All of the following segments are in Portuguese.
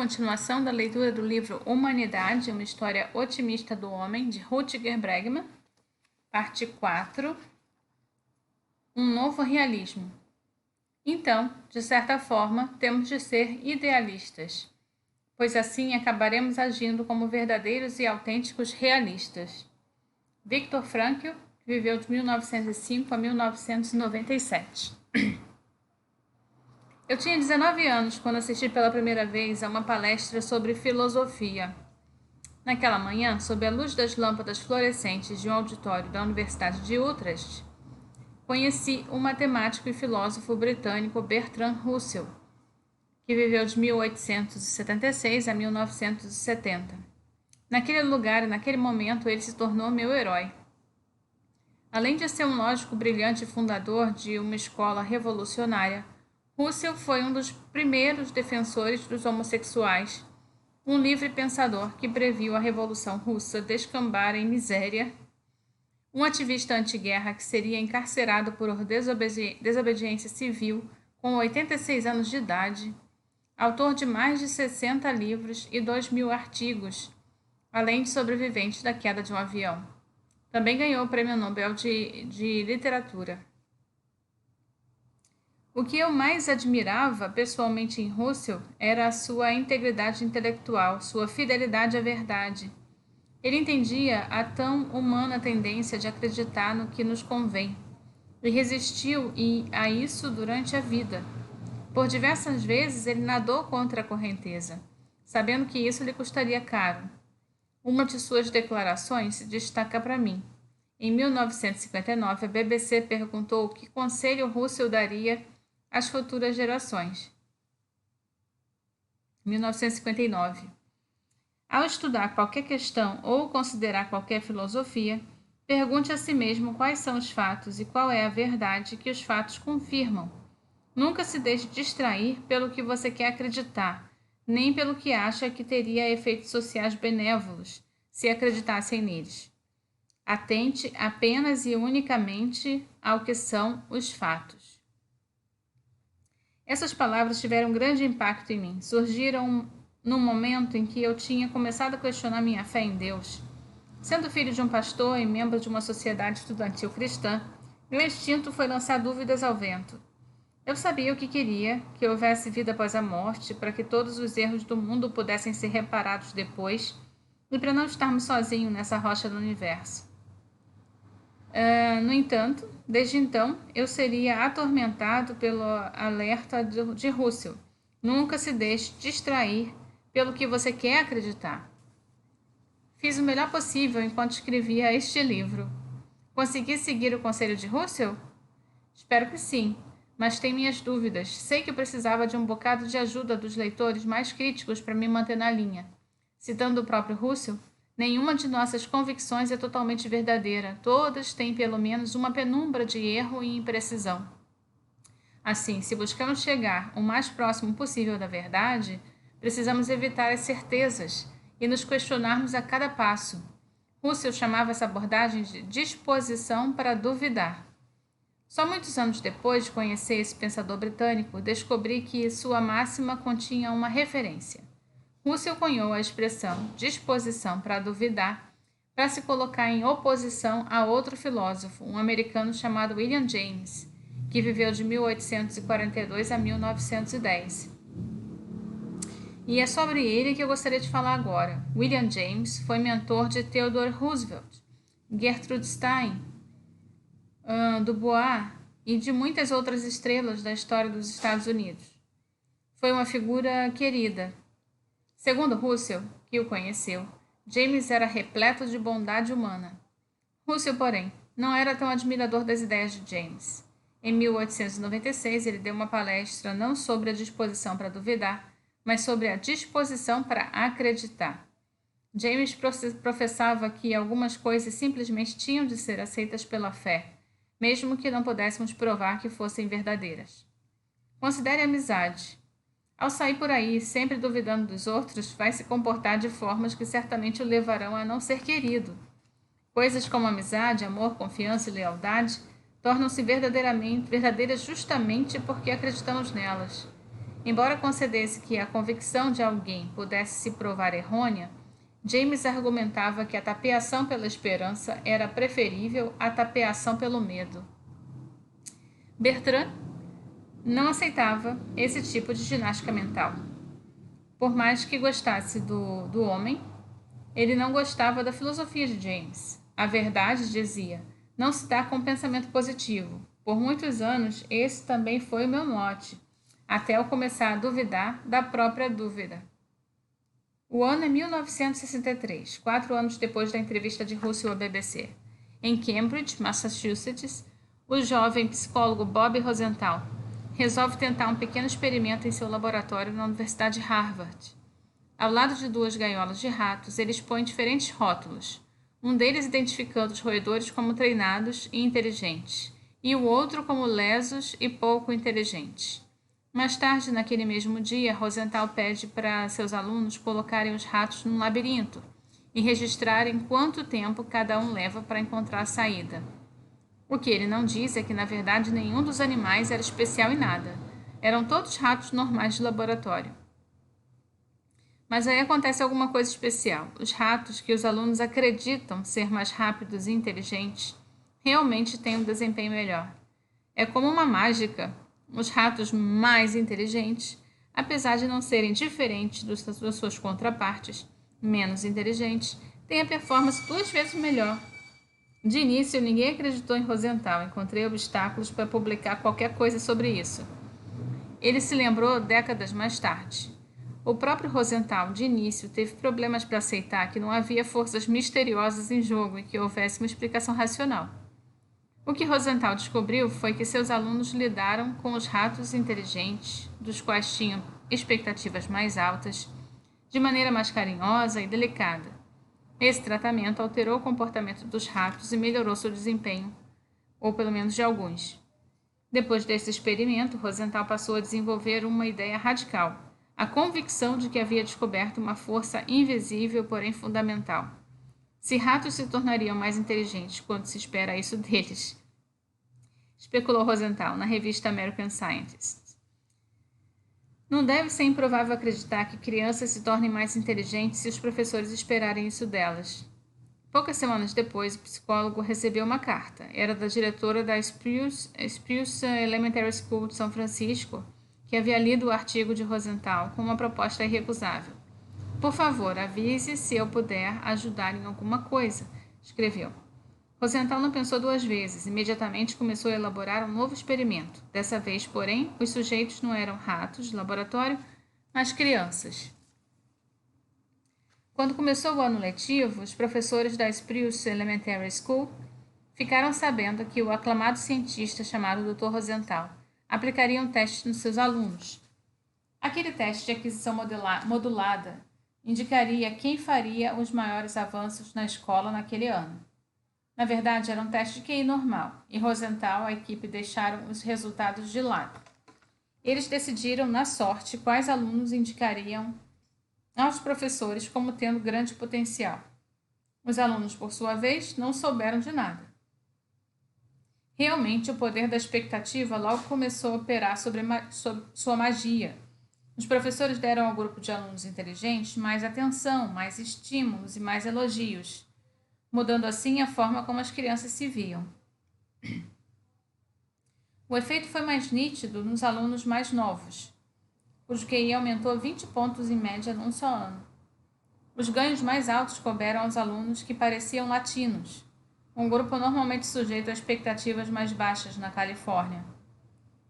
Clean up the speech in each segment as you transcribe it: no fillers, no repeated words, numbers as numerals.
continuação da leitura do livro Humanidade, uma história otimista do homem, de Rutger Bregman, parte 4, um novo realismo. Então, de certa forma, temos de ser idealistas, pois assim acabaremos agindo como verdadeiros e autênticos realistas. Viktor Frankl, que viveu de 1905 a 1997. Eu tinha 19 anos quando assisti pela primeira vez a uma palestra sobre filosofia. Naquela manhã, sob a luz das lâmpadas fluorescentes de um auditório da Universidade de Utrecht, conheci o matemático e filósofo britânico Bertrand Russell, que viveu de 1876 a 1970. Naquele lugar e naquele momento, ele se tornou meu herói. Além de ser um lógico brilhante e fundador de uma escola revolucionária, Russell foi um dos primeiros defensores dos homossexuais, um livre pensador que previu a Revolução Russa descambar em miséria, um ativista anti-guerra que seria encarcerado por desobediência civil com 86 anos de idade, autor de mais de 60 livros e 2.000 artigos, além de sobrevivente da queda de um avião. Também ganhou o Prêmio Nobel de Literatura. O que eu mais admirava pessoalmente em Russell era a sua integridade intelectual, sua fidelidade à verdade. Ele entendia a tão humana tendência de acreditar no que nos convém e resistiu a isso durante a vida. Por diversas vezes ele nadou contra a correnteza, sabendo que isso lhe custaria caro. Uma de suas declarações se destaca para mim. Em 1959, a BBC perguntou que conselho Russell daria às futuras gerações. 1959. Ao estudar qualquer questão ou considerar qualquer filosofia, pergunte a si mesmo quais são os fatos e qual é a verdade que os fatos confirmam. Nunca se deixe distrair pelo que você quer acreditar, nem pelo que acha que teria efeitos sociais benévolos se acreditassem neles. Atente apenas e unicamente ao que são os fatos. Essas palavras tiveram um grande impacto em mim. Surgiram num momento em que eu tinha começado a questionar minha fé em Deus. Sendo filho de um pastor e membro de uma sociedade estudantil cristã, meu instinto foi lançar dúvidas ao vento. Eu sabia o que queria, que houvesse vida após a morte, para que todos os erros do mundo pudessem ser reparados depois, e para não estarmos sozinhos nessa rocha do universo. No entanto, desde então, eu seria atormentado pelo alerta de Russell. Nunca se deixe distrair pelo que você quer acreditar. Fiz o melhor possível enquanto escrevia este livro. Consegui seguir o conselho de Russell? Espero que sim, mas tenho minhas dúvidas. Sei que eu precisava de um bocado de ajuda dos leitores mais críticos para me manter na linha. Citando o próprio Russell, nenhuma de nossas convicções é totalmente verdadeira. Todas têm pelo menos uma penumbra de erro e imprecisão. Assim, se buscamos chegar o mais próximo possível da verdade, precisamos evitar as certezas e nos questionarmos a cada passo. Russell chamava essa abordagem de disposição para duvidar. Só muitos anos depois de conhecer esse pensador britânico, descobri que sua máxima continha uma referência. Russell cunhou a expressão disposição para duvidar para se colocar em oposição a outro filósofo, um americano chamado William James, que viveu de 1842 a 1910. E é sobre ele que eu gostaria de falar agora. William James foi mentor de Theodore Roosevelt, Gertrude Stein, Du Bois e de muitas outras estrelas da história dos Estados Unidos. Foi uma figura querida. Segundo Russell, que o conheceu, James era repleto de bondade humana. Russell, porém, não era tão admirador das ideias de James. Em 1896, ele deu uma palestra não sobre a disposição para duvidar, mas sobre a disposição para acreditar. James professava que algumas coisas simplesmente tinham de ser aceitas pela fé, mesmo que não pudéssemos provar que fossem verdadeiras. Considere a amizade. Ao sair por aí, sempre duvidando dos outros, vai se comportar de formas que certamente o levarão a não ser querido. Coisas como amizade, amor, confiança e lealdade tornam-se verdadeiras justamente porque acreditamos nelas. Embora concedesse que a convicção de alguém pudesse se provar errônea, James argumentava que a tapeação pela esperança era preferível à tapeação pelo medo. Bertrand não aceitava esse tipo de ginástica mental. Por mais que gostasse do homem, ele não gostava da filosofia de James. A verdade, dizia, não se dá com pensamento positivo. Por muitos anos, esse também foi o meu mote, até eu começar a duvidar da própria dúvida. O ano é 1963, 4 anos depois da entrevista de Russell à BBC. Em Cambridge, Massachusetts, o jovem psicólogo Bob Rosenthal resolve tentar um pequeno experimento em seu laboratório na Universidade de Harvard. Ao lado de 2 gaiolas de ratos, ele expõe diferentes rótulos, um deles identificando os roedores como treinados e inteligentes, e o outro como lesos e pouco inteligentes. Mais tarde, naquele mesmo dia, Rosenthal pede para seus alunos colocarem os ratos num labirinto e registrarem quanto tempo cada um leva para encontrar a saída. O que ele não diz é que, na verdade, nenhum dos animais era especial em nada. Eram todos ratos normais de laboratório. Mas aí acontece alguma coisa especial. Os ratos, que os alunos acreditam ser mais rápidos e inteligentes, realmente têm um desempenho melhor. É como uma mágica. Os ratos mais inteligentes, apesar de não serem diferentes das suas contrapartes menos inteligentes, têm a performance 2 vezes melhor. De início, ninguém acreditou em Rosenthal. Encontrei obstáculos para publicar qualquer coisa sobre isso. Ele se lembrou décadas mais tarde. O próprio Rosenthal, de início, teve problemas para aceitar que não havia forças misteriosas em jogo e que houvesse uma explicação racional. O que Rosenthal descobriu foi que seus alunos lidaram com os ratos inteligentes, dos quais tinham expectativas mais altas, de maneira mais carinhosa e delicada. Esse tratamento alterou o comportamento dos ratos e melhorou seu desempenho, ou pelo menos de alguns. Depois desse experimento, Rosenthal passou a desenvolver uma ideia radical, a convicção de que havia descoberto uma força invisível, porém fundamental. Se ratos se tornariam mais inteligentes quando se espera isso deles, especulou Rosenthal na revista American Scientist. Não deve ser improvável acreditar que crianças se tornem mais inteligentes se os professores esperarem isso delas. Poucas semanas depois, o psicólogo recebeu uma carta. Era da diretora da Spruce Elementary School de São Francisco, que havia lido o artigo de Rosenthal com uma proposta irrecusável. Por favor, avise se eu puder ajudar em alguma coisa, escreveu. Rosenthal não pensou 2 vezes. Imediatamente começou a elaborar um novo experimento. Dessa vez, porém, os sujeitos não eram ratos de laboratório, mas crianças. Quando começou o ano letivo, os professores da Spruce Elementary School ficaram sabendo que o aclamado cientista chamado Dr. Rosenthal aplicaria um teste nos seus alunos. Aquele teste de aquisição modulada indicaria quem faria os maiores avanços na escola naquele ano. Na verdade, era um teste de QI normal, e Rosenthal e a equipe deixaram os resultados de lado. Eles decidiram, na sorte, quais alunos indicariam aos professores como tendo grande potencial. Os alunos, por sua vez, não souberam de nada. Realmente, o poder da expectativa logo começou a operar sobre sua magia. Os professores deram ao grupo de alunos inteligentes mais atenção, mais estímulos e mais elogios, mudando assim a forma como as crianças se viam. O efeito foi mais nítido nos alunos mais novos, cujo QI aumentou 20 pontos em média num só ano. Os ganhos mais altos couberam aos alunos que pareciam latinos, um grupo normalmente sujeito a expectativas mais baixas na Califórnia.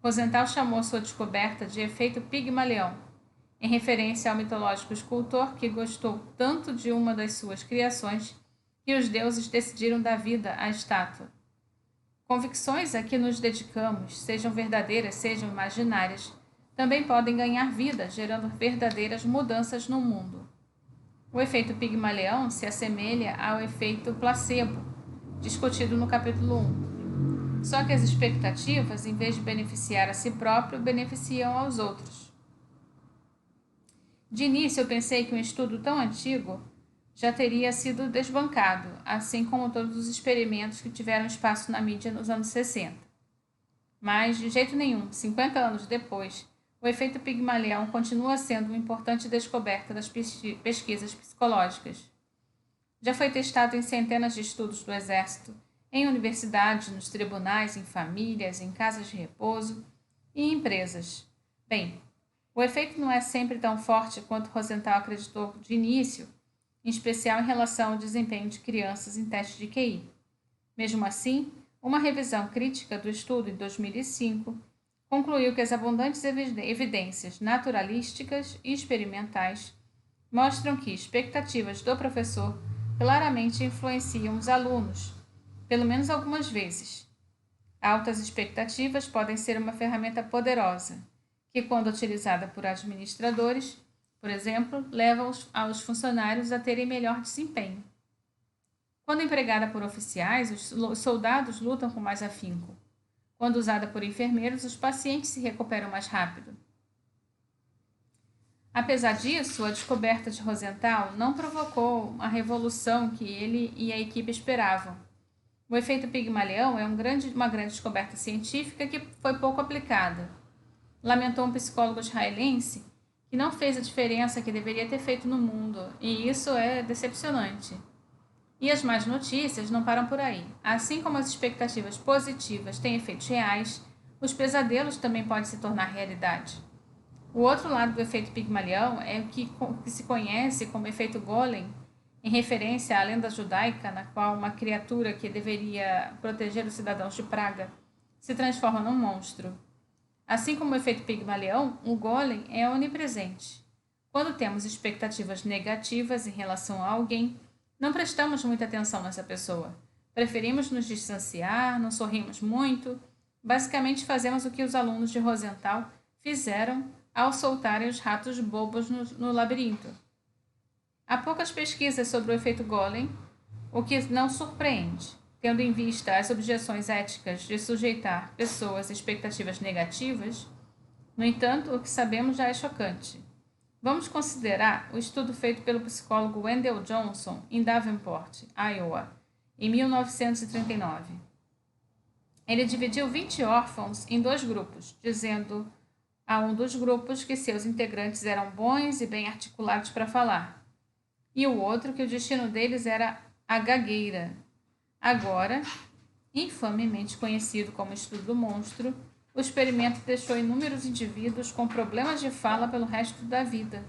Rosenthal chamou sua descoberta de efeito Pigmaleão, em referência ao mitológico escultor que gostou tanto de uma das suas criações que os deuses decidiram dar vida à estátua. Convicções a que nos dedicamos, sejam verdadeiras, sejam imaginárias, também podem ganhar vida, gerando verdadeiras mudanças no mundo. O efeito Pigmaleão se assemelha ao efeito placebo, discutido no capítulo 1. Só que as expectativas, em vez de beneficiar a si próprio, beneficiam aos outros. De início, eu pensei que um estudo tão antigo já teria sido desbancado, assim como todos os experimentos que tiveram espaço na mídia nos anos 60. Mas, de jeito nenhum, 50 anos depois, o efeito Pigmalião continua sendo uma importante descoberta das pesquisas psicológicas. Já foi testado em centenas de estudos do Exército, em universidades, nos tribunais, em famílias, em casas de repouso e em empresas. Bem, o efeito não é sempre tão forte quanto Rosenthal acreditou de início, em especial em relação ao desempenho de crianças em testes de QI. Mesmo assim, uma revisão crítica do estudo em 2005 concluiu que as abundantes evidências naturalísticas e experimentais mostram que expectativas do professor claramente influenciam os alunos, pelo menos algumas vezes. Altas expectativas podem ser uma ferramenta poderosa, que, quando utilizada por administradores, por exemplo, leva aos funcionários a terem melhor desempenho. Quando empregada por oficiais, os soldados lutam com mais afinco. Quando usada por enfermeiros, os pacientes se recuperam mais rápido. Apesar disso, a descoberta de Rosenthal não provocou a revolução que ele e a equipe esperavam. O efeito Pigmalião é uma grande descoberta científica que foi pouco aplicada. Lamentou um psicólogo israelense que não fez a diferença que deveria ter feito no mundo, e isso é decepcionante. E as más notícias não param por aí. Assim como as expectativas positivas têm efeitos reais, os pesadelos também podem se tornar realidade. O outro lado do efeito Pigmalião é o que se conhece como efeito Golem, em referência à lenda judaica, na qual uma criatura que deveria proteger os cidadãos de praga se transforma num monstro. Assim como o efeito Pigmalião, o Golem é onipresente. Quando temos expectativas negativas em relação a alguém, não prestamos muita atenção nessa pessoa. Preferimos nos distanciar, não sorrimos muito. Basicamente fazemos o que os alunos de Rosenthal fizeram ao soltarem os ratos bobos no labirinto. Há poucas pesquisas sobre o efeito Golem, o que não surpreende, tendo em vista as objeções éticas de sujeitar pessoas a expectativas negativas. No entanto, o que sabemos já é chocante. Vamos considerar o estudo feito pelo psicólogo Wendell Johnson em Davenport, Iowa, em 1939. Ele dividiu 20 órfãos em 2 grupos, dizendo a um dos grupos que seus integrantes eram bons e bem articulados para falar, e o outro que o destino deles era a gagueira. Agora, infamemente conhecido como estudo do monstro, o experimento deixou inúmeros indivíduos com problemas de fala pelo resto da vida.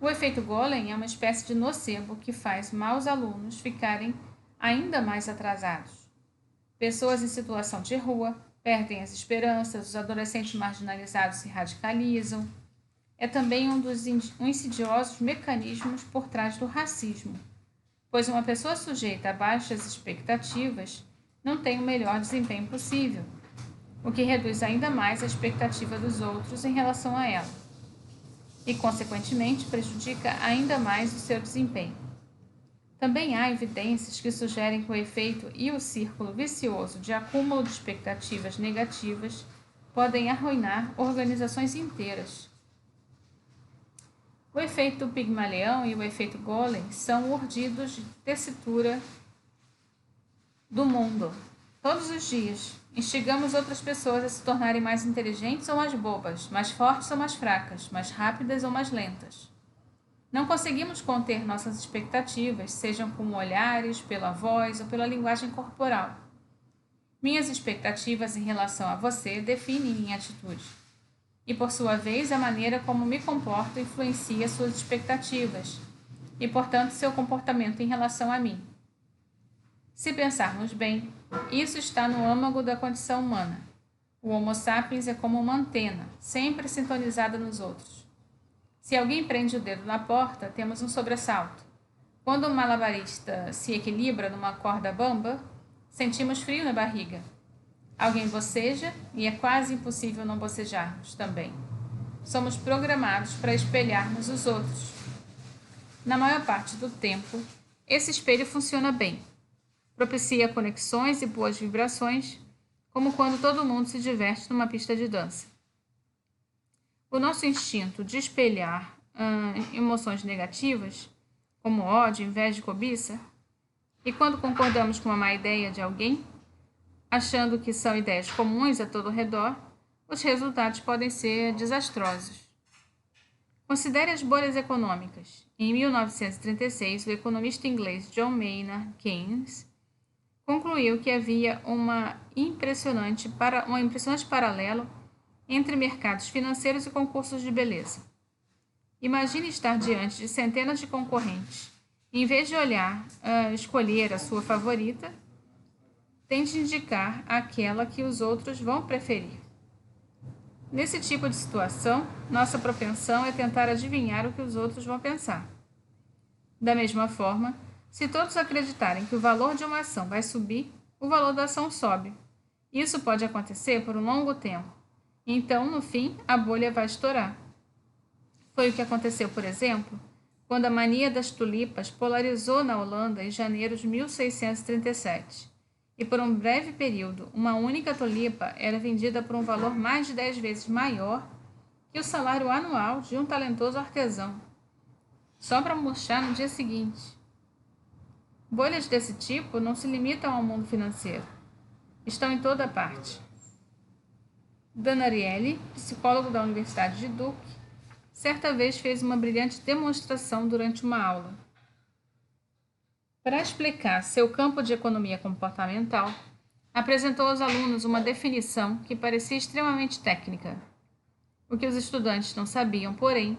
O efeito Golem é uma espécie de nocebo que faz maus alunos ficarem ainda mais atrasados. Pessoas em situação de rua perdem as esperanças, os adolescentes marginalizados se radicalizam. É também um dos insidiosos mecanismos por trás do racismo, pois uma pessoa sujeita a baixas expectativas não tem o melhor desempenho possível, o que reduz ainda mais a expectativa dos outros em relação a ela, e, consequentemente, prejudica ainda mais o seu desempenho. Também há evidências que sugerem que o efeito e o círculo vicioso de acúmulo de expectativas negativas podem arruinar organizações inteiras. O efeito Pigmalião e o efeito Golem são urdidos de tessitura do mundo. Todos os dias, instigamos outras pessoas a se tornarem mais inteligentes ou mais bobas, mais fortes ou mais fracas, mais rápidas ou mais lentas. Não conseguimos conter nossas expectativas, sejam com olhares, pela voz ou pela linguagem corporal. Minhas expectativas em relação a você definem minha atitude. E, por sua vez, a maneira como me comporto influencia suas expectativas e, portanto, seu comportamento em relação a mim. Se pensarmos bem, isso está no âmago da condição humana. O Homo sapiens é como uma antena, sempre sintonizada nos outros. Se alguém prende o dedo na porta, temos um sobressalto. Quando um malabarista se equilibra numa corda bamba, sentimos frio na barriga. Alguém boceja e é quase impossível não bocejarmos também. Somos programados para espelharmos os outros. Na maior parte do tempo, esse espelho funciona bem. Propicia conexões e boas vibrações, como quando todo mundo se diverte numa pista de dança. O nosso instinto de espelhar emoções negativas, como ódio, inveja e cobiça, e quando concordamos com uma má ideia de alguém, achando que são ideias comuns a todo redor, os resultados podem ser desastrosos. Considere as bolhas econômicas. Em 1936, o economista inglês John Maynard Keynes concluiu que havia um impressionante paralelo entre mercados financeiros e concursos de beleza. Imagine estar diante de centenas de concorrentes. Em vez de escolher a sua favorita, tente indicar aquela que os outros vão preferir. Nesse tipo de situação, nossa propensão é tentar adivinhar o que os outros vão pensar. Da mesma forma, se todos acreditarem que o valor de uma ação vai subir, o valor da ação sobe. Isso pode acontecer por um longo tempo. Então, no fim, a bolha vai estourar. Foi o que aconteceu, por exemplo, quando a mania das tulipas polarizou na Holanda em janeiro de 1637. E por um breve período, uma única tulipa era vendida por um valor mais de 10 vezes maior que o salário anual de um talentoso artesão, só para murchar no dia seguinte. Bolhas desse tipo não se limitam ao mundo financeiro. Estão em toda parte. Dan Ariely, psicólogo da Universidade de Duke, certa vez fez uma brilhante demonstração durante uma aula. Para explicar seu campo de economia comportamental, apresentou aos alunos uma definição que parecia extremamente técnica. O que os estudantes não sabiam, porém,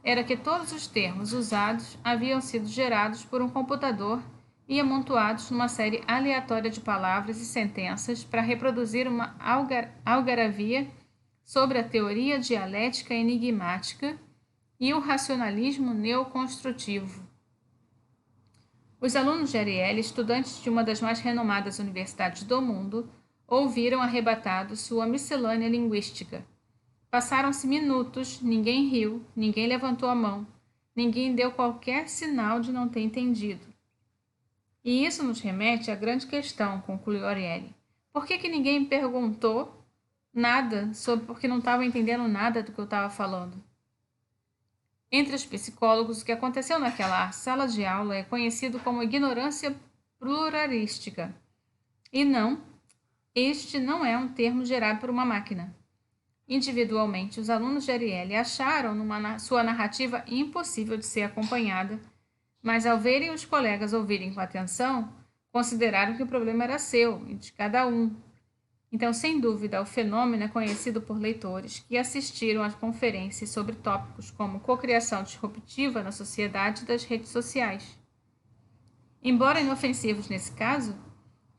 era que todos os termos usados haviam sido gerados por um computador e amontoados numa série aleatória de palavras e sentenças para reproduzir uma algaravia sobre a teoria dialética enigmática e o racionalismo neoconstrutivo. Os alunos de Ariely, estudantes de uma das mais renomadas universidades do mundo, ouviram arrebatados sua miscelânea linguística. Passaram-se minutos, ninguém riu, ninguém levantou a mão, ninguém deu qualquer sinal de não ter entendido. E isso nos remete à grande questão, concluiu Ariely. Por que ninguém perguntou nada porque não estava entendendo nada do que eu estava falando? Entre os psicólogos, o que aconteceu naquela sala de aula é conhecido como ignorância pluralística. E não, este não é um termo gerado por uma máquina. Individualmente, os alunos de Ariely acharam sua narrativa impossível de ser acompanhada, mas ao verem os colegas ouvirem com atenção, consideraram que o problema era seu e de cada um. Então, sem dúvida, o fenômeno é conhecido por leitores que assistiram às conferências sobre tópicos como cocriação disruptiva na sociedade das redes sociais. Embora inofensivos nesse caso,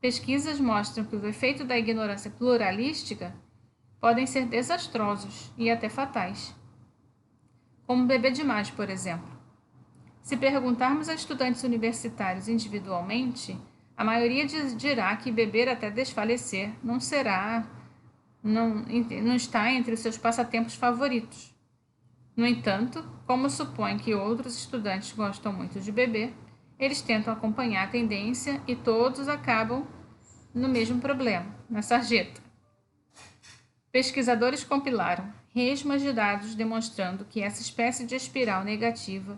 pesquisas mostram que o efeito da ignorância pluralística podem ser desastrosos e até fatais. Como beber demais, por exemplo. Se perguntarmos a estudantes universitários individualmente, a maioria dirá que beber até desfalecer não está entre os seus passatempos favoritos. No entanto, como supõe que outros estudantes gostam muito de beber, eles tentam acompanhar a tendência e todos acabam no mesmo problema, na sarjeta. Pesquisadores compilaram resmas de dados demonstrando que essa espécie de espiral negativa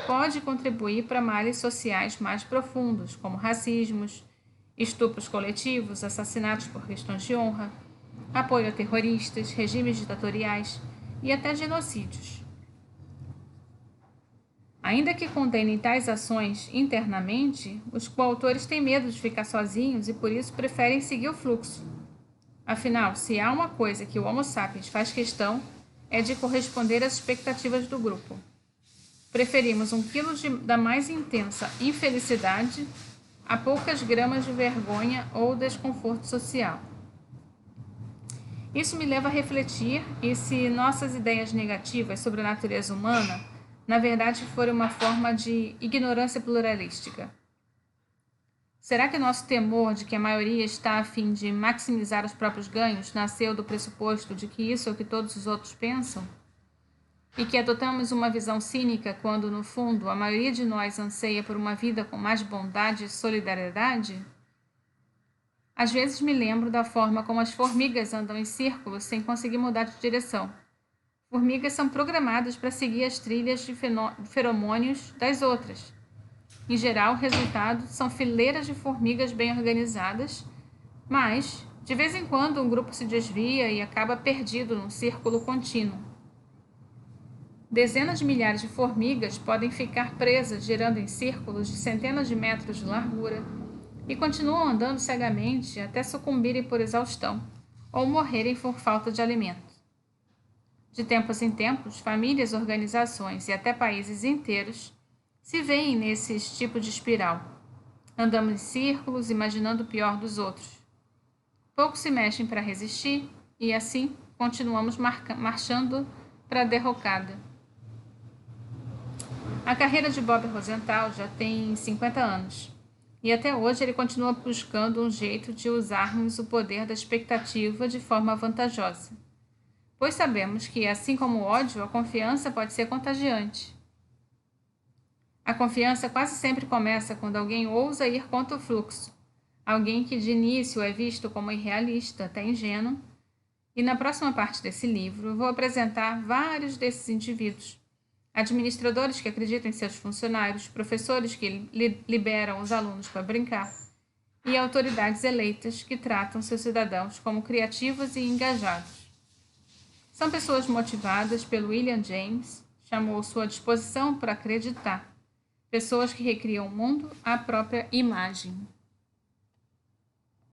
pode contribuir para males sociais mais profundos, como racismos, estupros coletivos, assassinatos por questões de honra, apoio a terroristas, regimes ditatoriais e até genocídios. Ainda que condenem tais ações internamente, os coautores têm medo de ficar sozinhos e por isso preferem seguir o fluxo. Afinal, se há uma coisa que o Homo sapiens faz questão, é de corresponder às expectativas do grupo. Preferimos 1 quilo da mais intensa infelicidade a poucas gramas de vergonha ou desconforto social. Isso me leva a refletir e se nossas ideias negativas sobre a natureza humana, na verdade, forem uma forma de ignorância pluralística. Será que nosso temor de que a maioria está a fim de maximizar os próprios ganhos nasceu do pressuposto de que isso é o que todos os outros pensam? E que adotamos uma visão cínica quando, no fundo, a maioria de nós anseia por uma vida com mais bondade e solidariedade? Às vezes me lembro da forma como as formigas andam em círculos sem conseguir mudar de direção. Formigas são programadas para seguir as trilhas de feromônios das outras. Em geral, o resultado são fileiras de formigas bem organizadas, mas De vez em quando, um grupo se desvia e acaba perdido num círculo contínuo. Dezenas de milhares de formigas podem ficar presas girando em círculos de centenas de metros de largura e continuam andando cegamente até sucumbirem por exaustão ou morrerem por falta de alimento. De tempos em tempos, famílias, organizações e até países inteiros se veem nesse tipo de espiral. Andamos em círculos, imaginando o pior dos outros. Poucos se mexem para resistir e, assim, continuamos marchando para a derrocada. A carreira de Bob Rosenthal já tem 50 anos e até hoje ele continua buscando um jeito de usarmos o poder da expectativa de forma vantajosa, pois sabemos que, assim como o ódio, a confiança pode ser contagiante. A confiança quase sempre começa quando alguém ousa ir contra o fluxo, alguém que de início é visto como irrealista, até ingênuo, e na próxima parte desse livro vou apresentar vários desses indivíduos. Administradores que acreditam em seus funcionários, professores que liberam os alunos para brincar e autoridades eleitas que tratam seus cidadãos como criativos e engajados. São pessoas motivadas pelo William James, chamou sua disposição para acreditar. Pessoas que recriam o mundo à própria imagem.